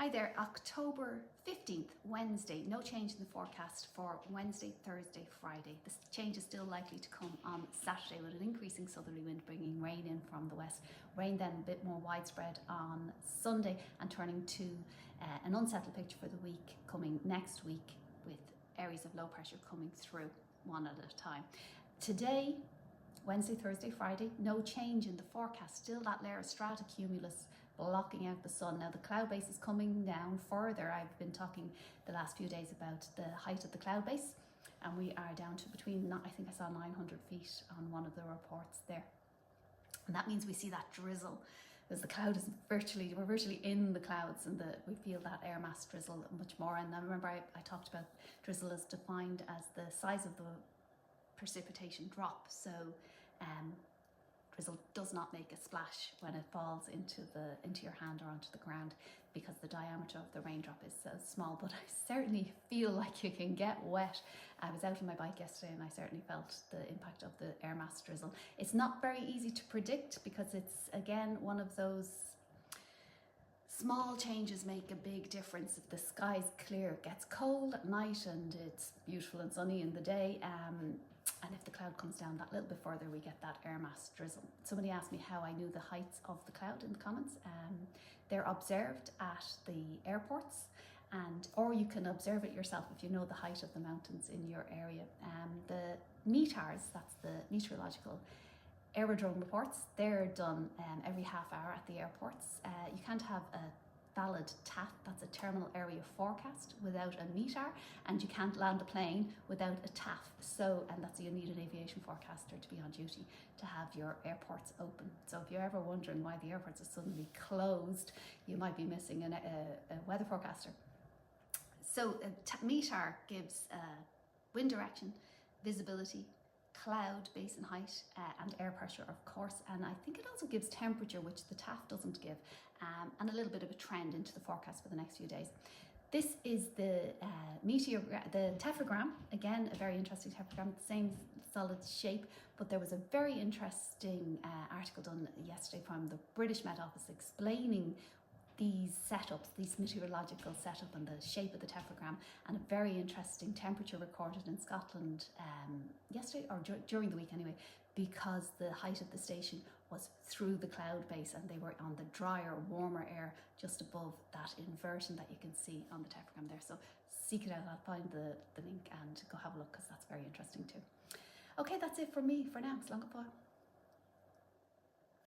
Hi there, October 15th, Wednesday. No change in the forecast for Wednesday, Thursday, Friday. This change is still likely to come on Saturday with an increasing southerly wind bringing rain in from the west. Rain then a bit more widespread on Sunday and turning to an unsettled picture for the week coming next week with areas of low pressure coming through one at a time. Today, Wednesday, Thursday, Friday, no change in the forecast. Still that layer of stratocumulus blocking out the sun. Now the cloud base is coming down further. I've been talking the last few days about the height of the cloud base, and we are down to between, I think I saw 900 feet on one of the reports there. And that means we see that drizzle, because the cloud is we're virtually in the clouds, and we feel that air mass drizzle much more. And I remember I talked about drizzle as defined as the size of the precipitation drop. So drizzle does not make a splash when it falls into your hand or onto the ground, because the diameter of the raindrop is so small. But I certainly feel like you can get wet. I was out on my bike yesterday and I certainly felt the impact of the air mass drizzle. It's not very easy to predict, because it's again one of those small changes make a big difference. If the sky's clear, it gets cold at night and it's beautiful and sunny in the day. And if the cloud comes down that little bit further, we get that air mass drizzle. Somebody asked me how I knew the heights of the cloud in the comments. They're observed at the airports, or you can observe it yourself if you know the height of the mountains in your area. The METARs, that's the meteorological aerodrome reports, they're done every half hour at the airports. You can't have a valid TAF, that's a terminal area forecast, without a METAR, and you can't land a plane without a TAF. So, and that's, you need an aviation forecaster to be on duty to have your airports open. So if you're ever wondering why the airports are suddenly closed, you might be missing a weather forecaster. So METAR gives wind direction, visibility, cloud base and height, and air pressure, of course, and I think it also gives temperature, which the TAF doesn't give, and a little bit of a trend into the forecast for the next few days. This is the tephrogram, again a very interesting tephrogram, the same solid shape, but there was a very interesting article done yesterday from the British Met Office explaining these setups, these meteorological setup and the shape of the tephrogram, and a very interesting temperature recorded in Scotland yesterday, or during the week anyway, because the height of the station was through the cloud base and they were on the drier, warmer air just above that inversion that you can see on the tephrogram there. So seek it out, I'll find the link and go have a look, because that's very interesting too. Okay, that's it for me for now. Slán go fóill.